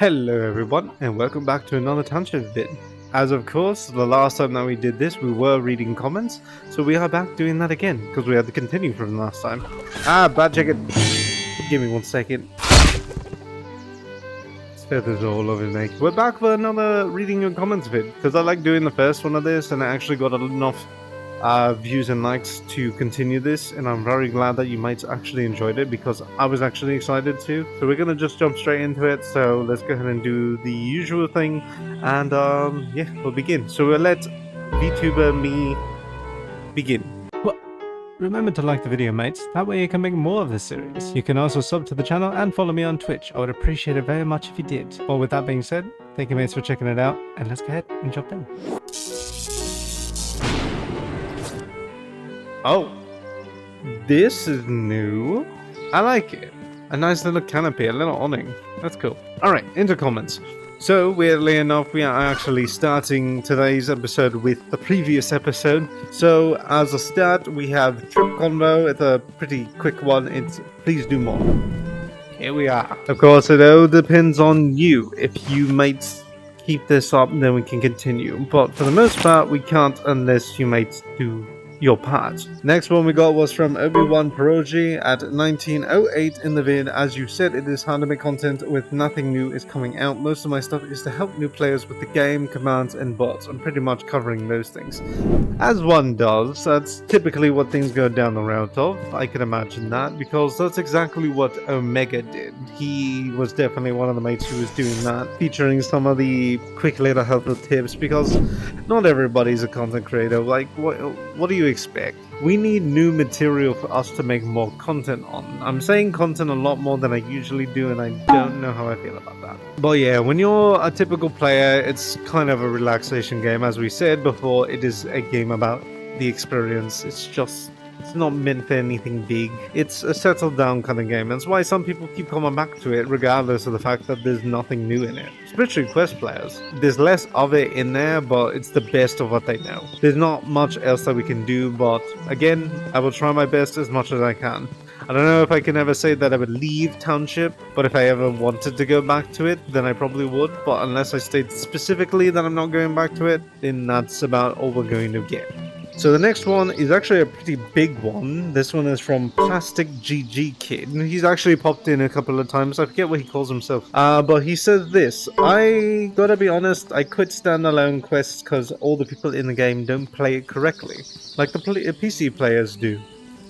Hello everyone, and welcome back to another Township vid. As of course, the last time that we did this, we were reading comments, so we are back doing that again, because we had to continue from last time. Bad chicken! Give me 1 second. Feathers all over me. We're back for another reading your comments vid, because I like doing the first one of this, and I actually got enough views and likes to continue this, and I'm very glad that you might actually enjoyed it because I was actually excited too. So we're gonna just jump straight into it. So let's go ahead and do the usual thing, and yeah, we'll begin. So we'll let VTuber me begin. Well, remember to like the video, mates. That way you can make more of this series. You can also sub to the channel and follow me on Twitch. I would appreciate it very much if you did. Well, with that being said, thank you, mates, for checking it out, and let's go ahead and jump in. Oh, this is new. I like it. A nice little canopy, a little awning. That's cool. Alright, into comments. So, weirdly enough, we are actually starting today's episode with the previous episode. So, as a start, we have Trip Convo. It's a pretty quick one. It's please do more. Here we are. Of course, it all depends on you. If you might keep this up, then we can continue. But for the most part, we can't unless you might do your part. Next one we got was from Obi-Wan Pierogi at 1908 in the vid. As you said, it is hard to make content with nothing new is coming out. Most of my stuff is to help new players with the game, commands, and bots. I'm pretty much covering those things. As one does, that's typically what things go down the route of. I can imagine that, because that's exactly what Omega did. He was definitely one of the mates who was doing that, featuring some of the quick little helpful tips, because not everybody's a content creator. Like, what do you expect? We need new material for us to make more content on. I'm saying content a lot more than I usually do, and I don't know how I feel about that. But yeah, when you're a typical player, it's kind of a relaxation game. As we said before, it is a game about the experience. It's not meant for anything big. It's a settled down kind of game. That's why some people keep coming back to it, regardless of the fact that there's nothing new in it. Especially Quest players. There's less of it in there, but it's the best of what they know. There's not much else that we can do, but again, I will try my best as much as I can. I don't know if I can ever say that I would leave Township, but if I ever wanted to go back to it, then I probably would. But unless I state specifically that I'm not going back to it, then that's about all we're going to get. So the next one is actually a pretty big one. This one is from Plastic GG Kid. He's actually popped in a couple of times. I forget what he calls himself. But he says this. I gotta be honest, I quit standalone quests because all the people in the game don't play it correctly. Like the PC players do.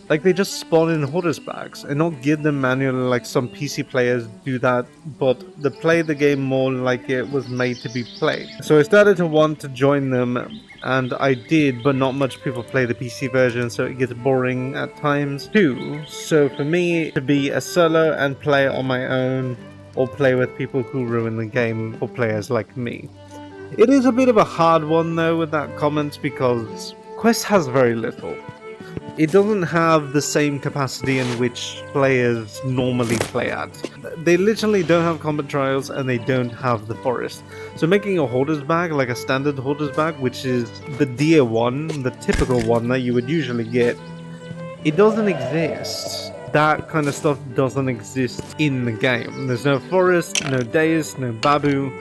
Like, they just spawn in hoarders bags and not give them manually like some PC players do that, but they play the game more like it was made to be played. So I started to want to join them, and I did, but not much people play the PC version, so it gets boring at times too. So for me, to be a solo and play on my own, or play with people who ruin the game for players like me. It is a bit of a hard one though with that comment, because Quest has very little. It doesn't have the same capacity in which players normally play at. They literally don't have combat trials, and they don't have the forest. So making a hoarder's bag, like a standard hoarder's bag, which is the deer one, the typical one that you would usually get, it doesn't exist. That kind of stuff doesn't exist in the game. There's no forest, no dais, no babu.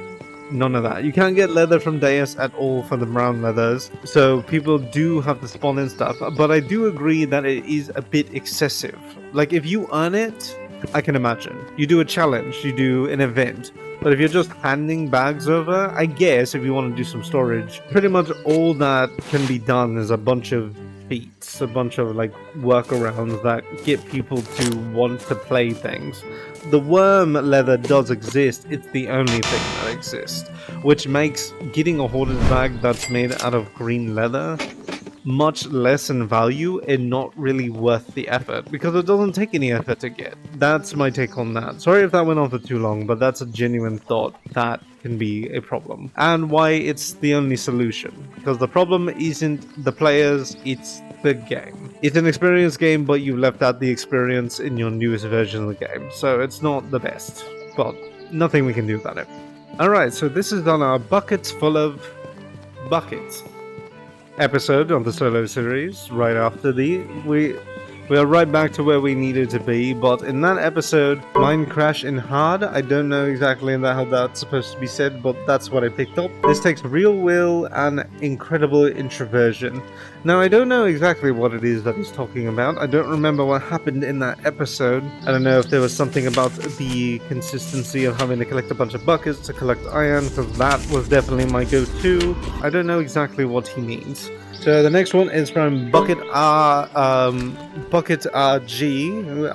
None of that. You can't get leather from Deus at all for the brown leathers, so people do have to spawn in stuff, but I do agree that it is a bit excessive. Like, if you earn it, I can imagine. You do a challenge, you do an event, but if you're just handing bags over, I guess if you want to do some storage, pretty much all that can be done is a bunch of feats, a bunch of like workarounds that get people to want to play things. The worm leather does exist, it's the only thing that exists, which makes getting a hoarder's bag that's made out of green leather much less in value and not really worth the effort, because it doesn't take any effort to get. That's my take on that. Sorry if that went on for too long, but that's a genuine thought that can be a problem, and why it's the only solution, because the problem isn't the players, it's the game. It's an experience game, but you left out the experience in your newest version of the game, so it's not the best, but nothing we can do about it. Alright, so this is on our buckets full of buckets episode of the solo series. Right after We are right back to where we needed to be, but in that episode, mine crashed in hard. I don't know exactly how that's supposed to be said, but that's what I picked up. This takes real will and incredible introversion. Now, I don't know exactly what it is that he's talking about. I don't remember what happened in that episode. I don't know if there was something about the consistency of having to collect a bunch of buckets to collect iron, because that was definitely my go-to. I don't know exactly what he means. So the next one is from Bucket RG,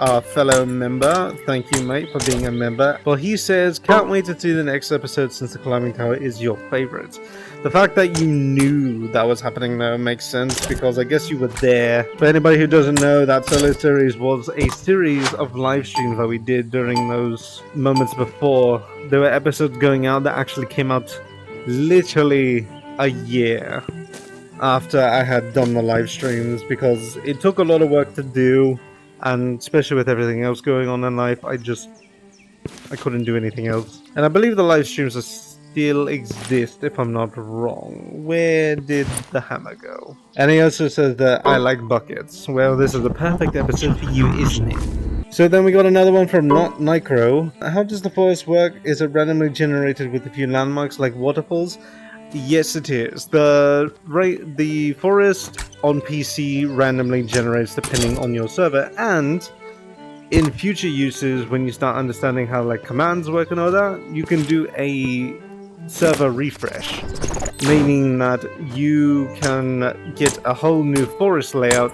our fellow member. Thank you, mate, for being a member. Well, he says, can't wait to see the next episode since the climbing tower is your favorite. The fact that you knew that was happening though makes sense, because I guess you were there. For anybody who doesn't know, that solo series was a series of live streams that we did during those moments before. There were episodes going out that actually came out literally a year after I had done the live streams, because it took a lot of work to do, and especially with everything else going on in life, I couldn't do anything else. And I believe the live streams still exist, if I'm not wrong. Where did the hammer go? And he also says that I like buckets. Well, this is the perfect episode for you, isn't it? So then we got another one from Not Nicro. How does the forest work? Is it randomly generated with a few landmarks like waterfalls? Yes, it is. The forest on PC randomly generates depending on your server, and in future uses, when you start understanding how like commands work and all that, you can do a server refresh, meaning that you can get a whole new forest layout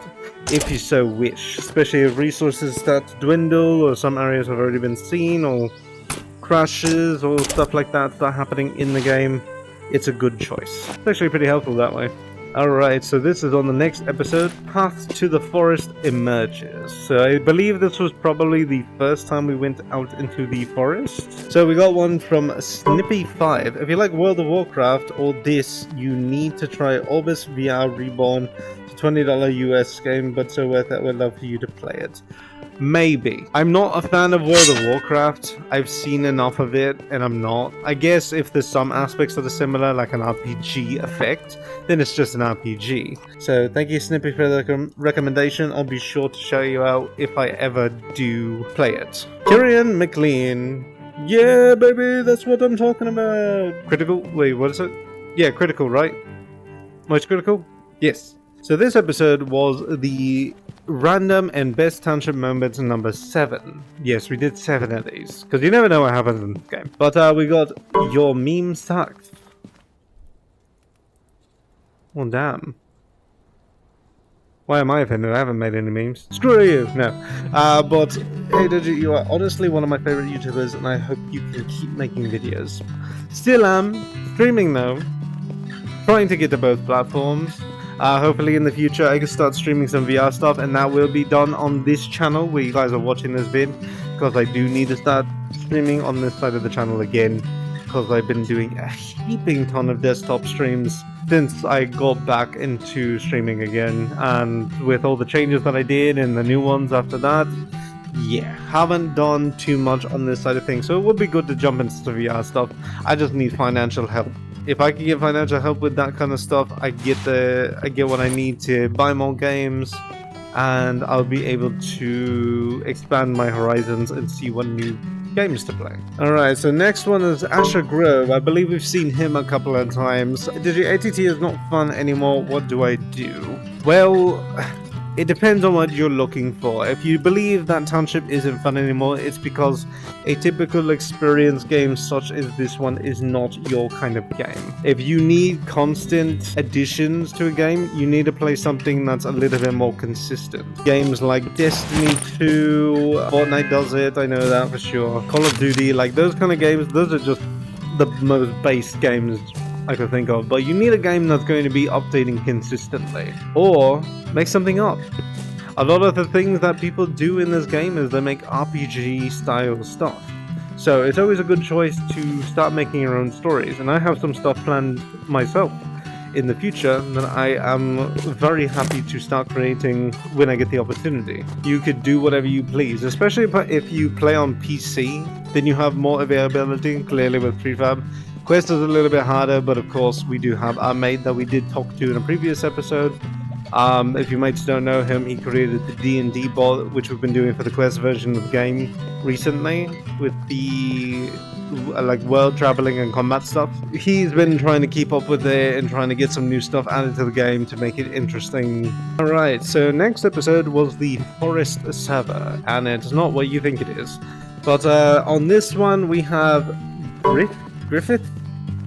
if you so wish, especially if resources start to dwindle or some areas have already been seen or crashes or stuff like that start happening in the game. It's a good choice. It's actually pretty helpful that way. Alright, so this is on the next episode, Path to the Forest Emerges. So I believe this was probably the first time we went out into the forest. So we got one from Snippy5. If you like World of Warcraft or this, you need to try Orbis VR Reborn. It's a $20 US game, but so worth it. We'd love for you to play it. Maybe. I'm not a fan of World of Warcraft. I've seen enough of it, and I'm not. I guess if there's some aspects that are similar, like an RPG effect, then it's just an RPG. So thank you, Snippy, for the recommendation. I'll be sure to show you out if I ever do play it. Kieran McLean. Yeah, baby, that's what I'm talking about. Critical? Wait, what is it? Yeah, critical, right? Most critical? Yes. So this episode was the random and best township moments number 7. Yes, we did 7 of these, because you never know what happens in this game. But we got Your Meme Sucks. Well, damn. Why am I offended? I haven't made any memes. Screw you! No. But, hey Digi, you are honestly one of my favorite YouTubers, and I hope you can keep making videos. Still am. Streaming though. Trying to get to both platforms. Hopefully in the future I can start streaming some VR stuff, and that will be done on this channel where you guys are watching this vid, because I do need to start streaming on this side of the channel again, because I've been doing a heaping ton of desktop streams since I got back into streaming again, and with all the changes that I did and the new ones after that, yeah, haven't done too much on this side of things, so it would be good to jump into the VR stuff. I just need financial help. If I can get financial help with that kind of stuff, I get what I need to buy more games, and I'll be able to expand my horizons and see what new games to play. Alright, so next one is Asher Grove. I believe we've seen him a couple of times. ATT is not fun anymore. What do I do? Well, it depends on what you're looking for. If you believe that Township isn't fun anymore, it's because a typical experience game such as this one is not your kind of game. If you need constant additions to a game, you need to play something that's a little bit more consistent. Games like Destiny 2, Fortnite does it, I know that for sure. Call of Duty, like those kind of games, those are just the most base games I could think of, but you need a game that's going to be updating consistently, or make something up. A lot of the things that people do in this game is they make RPG style stuff, so it's always a good choice to start making your own stories, and I have some stuff planned myself in the future that I am very happy to start creating when I get the opportunity. You could do whatever you please, especially if you play on PC, then you have more availability, clearly with prefab. Quest is a little bit harder, but of course we do have our mate that we did talk to in a previous episode, If you might don't know him, he created the D&D bot, which we've been doing for the quest version of the game recently, with the like world traveling and combat stuff. He's been trying to keep up with it and trying to get some new stuff added to the game to make it interesting. Alright, so next episode was the Forest server, and it's not what you think it is. But on this one we have Griffith,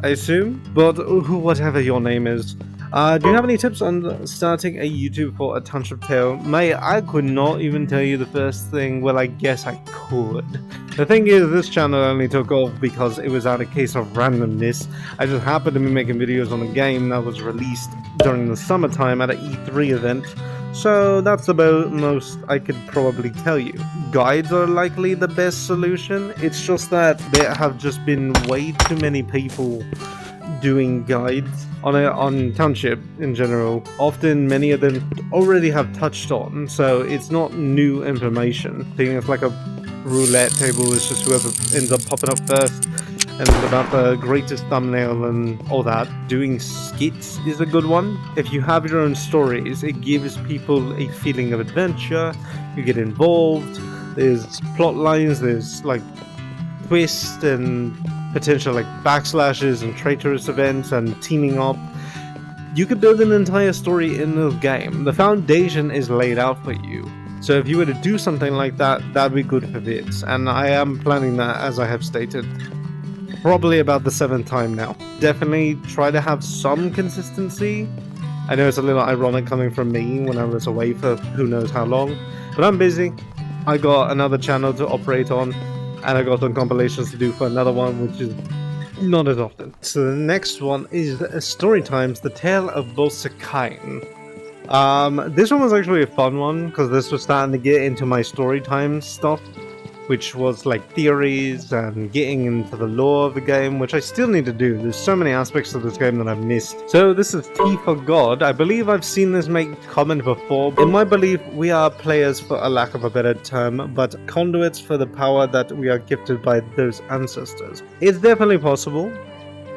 I assume, but whatever your name is. Do you have any tips on starting a YouTube for A Township Tale? Mate, I could not even tell you the first thing. Well, I guess I could. The thing is, this channel only took off because it was out a case of randomness. I just happened to be making videos on a game that was released during the summertime at an E3 event. So that's about most I could probably tell you. Guides are likely the best solution. It's just that there have just been way too many people doing guides on Township in general. Often many of them already have touched on, so it's not new information. I think it's like a roulette table, it's just whoever ends up popping up first, and it's about the greatest thumbnail and all that. Doing skits is a good one. If you have your own stories, it gives people a feeling of adventure, you get involved, there's plot lines, there's like twists and potential like backslashes and traitorous events and teaming up. You could build an entire story in the game. The foundation is laid out for you. So if you were to do something like that, that'd be good for bits. And I am planning that, as I have stated, probably about the 7th time now. Definitely try to have some consistency. I know it's a little ironic coming from me when I was away for who knows how long, but I'm busy. I got another channel to operate on, and I got some compilations to do for another one, which is not as often. So the next one is Story Times, The Tale of Bolsakain. This one was actually a fun one, because this was starting to get into my story time stuff, which was like theories and getting into the lore of the game, which I still need to do. There's so many aspects of this game that I've missed. So this is T for God. I believe I've seen this make comment before. In my belief, we are players, for a lack of a better term, but conduits for the power that we are gifted by those ancestors. It's definitely possible.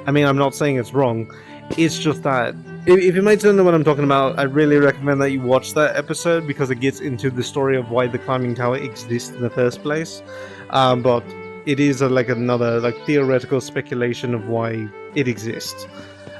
I mean, I'm not saying it's wrong. It's just that if you might know what I'm talking about, I really recommend that you watch that episode, because it gets into the story of why the climbing tower exists in the first place. But it is like another like theoretical speculation of why it exists.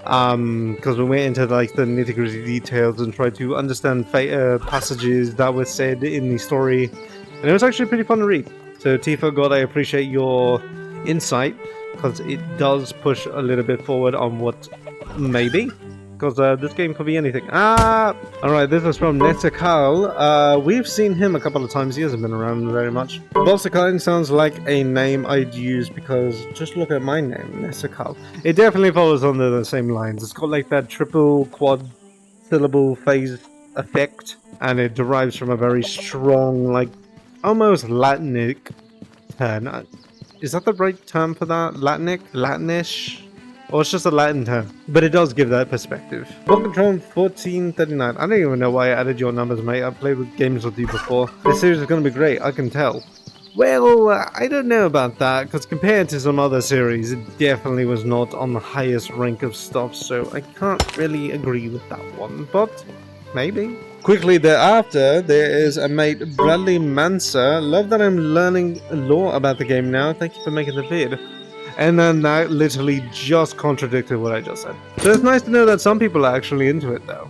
Because we went into like the nitty-gritty details and tried to understand passages that were said in the story, and it was actually pretty fun to read. So Tifa God, I appreciate your insight, because it does push a little bit forward on what maybe, because this game could be anything. Alright, this is from Netakal. We've seen him a couple of times. He hasn't been around very much. Bolsakain sounds like a name I'd use, because just look at my name, Netakal. It definitely follows under the same lines. It's got like that triple quad syllable phase effect, and it derives from a very strong, like almost Latinic turn. Is that the right term for that? Latinic? Latinish? Or it's just a Latin term, but it does give that perspective. Bookatron 1439. I don't even know why I added your numbers, mate. I've played with games with you before. This series is going to be great, I can tell. Well, I don't know about that, because compared to some other series, it definitely was not on the highest rank of stuff, so I can't really agree with that one, but maybe. Quickly thereafter, there is a mate, Bradley Manser. Love that I'm learning lore about the game now. Thank you for making the vid. And then that literally just contradicted what I just said. So it's nice to know that some people are actually into it though.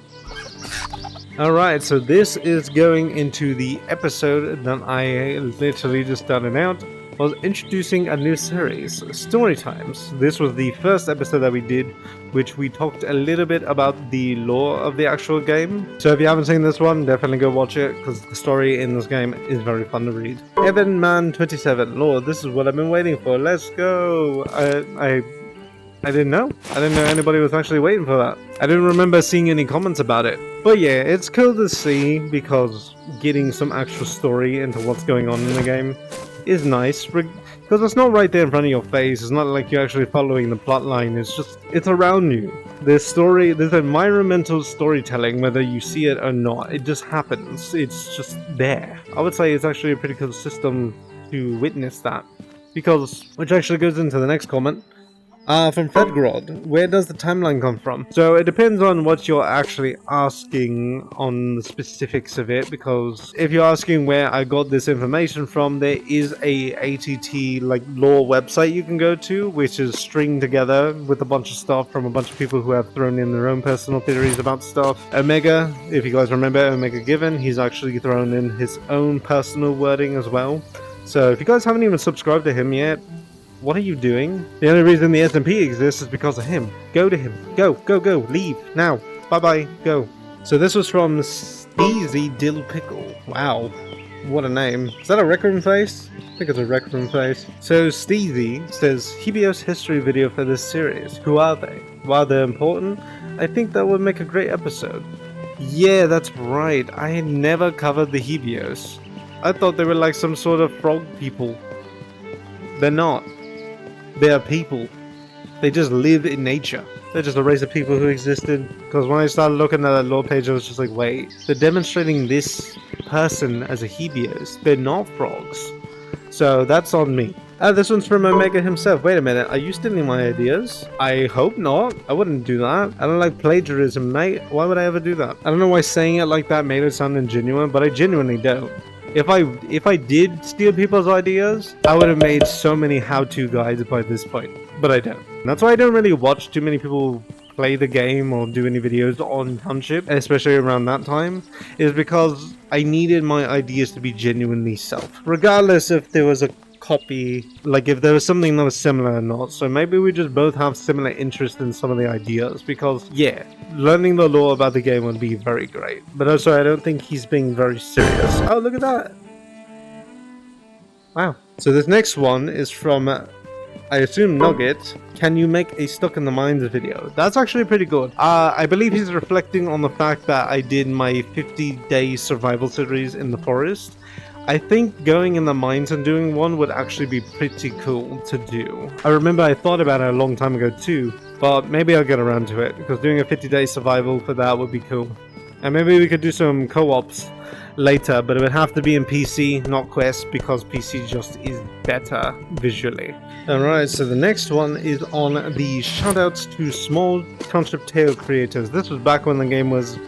Alright, so this is going into the episode that I literally just started out, was introducing a new series, Story Times. This was the first episode that we did, which we talked a little bit about the lore of the actual game. So if you haven't seen this one, definitely go watch it, because the story in this game is very fun to read. Evan Man 27, Lord, this is what I've been waiting for. Let's go. I didn't know. I didn't know anybody was actually waiting for that. I didn't remember seeing any comments about it. But yeah, it's cool to see, because getting some actual story into what's going on in the game is nice, because it's not right there in front of your face. It's not like you're actually following the plot line. It's around you. There's environmental storytelling, whether you see it or not. It just happens. It's just there. I would say it's actually a pretty cool system to witness that, because, which actually goes into the next comment. From Fedgrod, where does the timeline come from? So it depends on what you're actually asking on the specifics of it, because if you're asking where I got this information from, there is a ATT like lore website you can go to, which is stringed together with a bunch of stuff from a bunch of people who have thrown in their own personal theories about stuff. Omega, if you guys remember Omega Given, he's actually thrown in his own personal wording as well. So if you guys haven't even subscribed to him yet, what are you doing? The only reason the SMP exists is because of him. Go to him. Go, go, go. Leave. Now. Bye-bye. Go. So this was from Steezy Dill Pickle. Wow. What a name. Is that a Rec Room face? I think it's a Rec Room face. So Steezy says, Hebios history video for this series. Who are they? While they're important, I think that would make a great episode. Yeah, that's right. I had never covered the Hebios. I thought they were like some sort of frog people. They're not. They are people. They just live in nature. They're just a race of people who existed. Because when I started looking at that lore page, I was just like, wait, they're demonstrating this person as a Hebios. They're not frogs. So that's on me. This one's from Omega himself. Wait a minute, are you stealing my ideas? I hope not. I wouldn't do that. I don't like plagiarism, mate. Why would I ever do that? I don't know why saying it like that made it sound ingenuine, but I genuinely don't. If I did steal people's ideas, I would have made so many how-to guides by this point, but I don't. And that's why I don't really watch too many people play the game or do any videos on Township, especially around that time, is because I needed my ideas to be genuinely self, regardless if there was a copy, like if there was something that was similar or not. So maybe we just both have similar interest in some of the ideas, because yeah, learning the lore about the game would be very great. But also I don't think he's being very serious. Oh, look at that. Wow. So this next one is from I assume Nugget. Can you make a Stuck in the Mines video? That's actually pretty good. I believe he's reflecting on the fact that I did my 50-day survival series in the forest. I think going in the mines and doing one would actually be pretty cool to do. I remember I thought about it a long time ago too, but maybe I'll get around to it, because doing a 50-day survival for that would be cool. And maybe we could do some co-ops later, but it would have to be in PC, not Quest, because PC just is better visually. Alright, so the next one is on the shoutouts to small Township Tale creators. This was back when the game was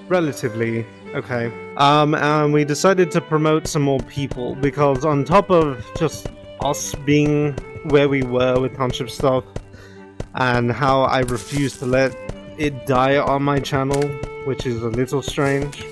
relatively okay. And we decided to promote some more people, because on top of just us being where we were with Township stuff, and how I refused to let it die on my channel, which is a little strange.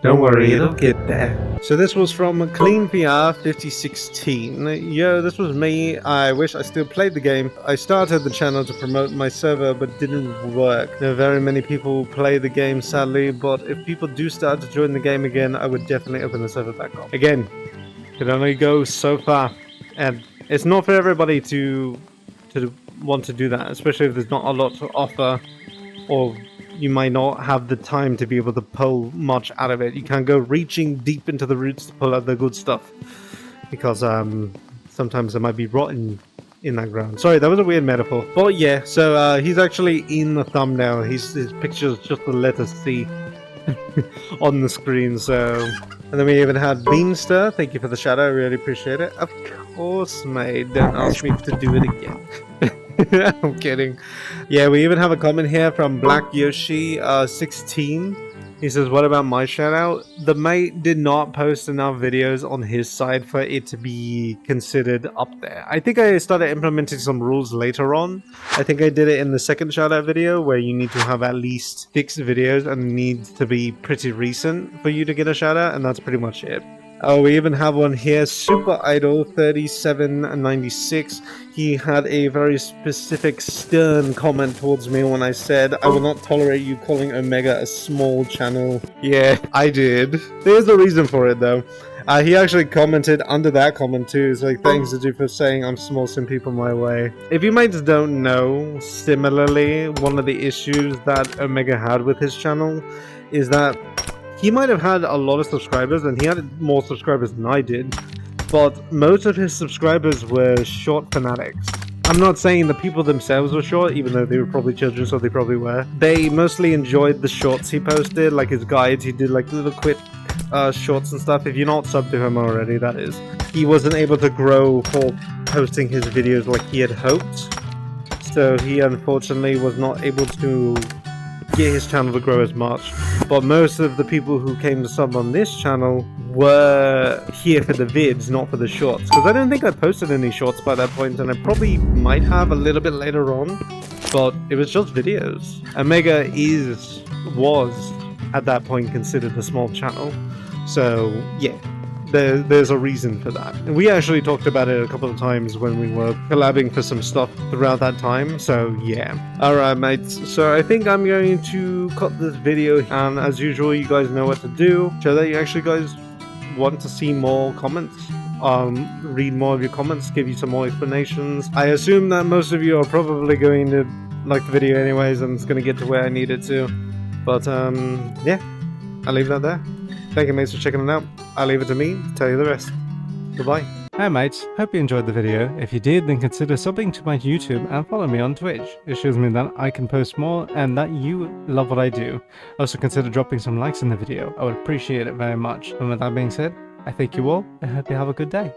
Don't worry, it'll get there. So this was from CleanVR 5016. Yo, this was me. I wish I still played the game. I started the channel to promote my server, but didn't work. There are very many people who play the game, sadly, but if people do start to join the game again, I would definitely open the server back up. Again, it only goes so far, and it's not for everybody to want to do that, especially if there's not a lot to offer, or you might not have the time to be able to pull much out of it. You can't go reaching deep into the roots to pull out the good stuff, because sometimes it might be rotten in that ground. Sorry, that was a weird metaphor. But yeah, so he's actually in the thumbnail. His picture is just the letter C on the screen. So, and then we even had Beamster. Thank you for the shout out. I really appreciate it. Of course, mate. Don't ask me to do it again. I'm kidding. Yeah, we even have a comment here from Black Yoshi 16. He says, what about my shout out? The mate did not post enough videos on his side for it to be considered up there. I think I started implementing some rules later on. I think I did it in the second shout out video, where you need to have at least 6 videos and needs to be pretty recent for you to get a shout out, and that's pretty much it. Oh, we even have one here, Super Idol 3796. He had a very specific, stern comment towards me when I said, I will not tolerate you calling Omega a small channel. Yeah, I did. There's a reason for it, though. He actually commented under that comment, too. It's like, thanks to you for saying I'm small, send people my way. If you mates don't know, similarly, one of the issues that Omega had with his channel is that he might have had a lot of subscribers, and he had more subscribers than I did, but most of his subscribers were short fanatics. I'm not saying the people themselves were short, even though they were probably children, so they probably were. They mostly enjoyed the shorts he posted, like his guides. He did like little quick shorts and stuff. If you're not subbed to him already, that is. He wasn't able to grow for posting his videos like he had hoped. So he unfortunately was not able to get his channel to grow as much. But most of the people who came to sub on this channel were here for the vids, not for the shorts. Because I don't think I posted any shorts by that point, and I probably might have a little bit later on. But it was just videos. Omega was at that point considered a small channel. So yeah. There's a reason for that. And we actually talked about it a couple of times when we were collabing for some stuff throughout that time, so yeah. Alright mates, so I think I'm going to cut this video, and as usual you guys know what to do. Show that you actually guys want to see more comments, read more of your comments, give you some more explanations. I assume that most of you are probably going to like the video anyways, and it's going to get to where I need it to. But yeah, I'll leave that there. Thank you mates for checking it out. I'll leave it to me to tell you the rest. Goodbye. Hi mates, hope you enjoyed the video. If you did, then consider subbing to my YouTube and follow me on Twitch. It shows me that I can post more and that you love what I do. Also consider dropping some likes in the video. I would appreciate it very much. And with that being said, I thank you all and hope you have a good day.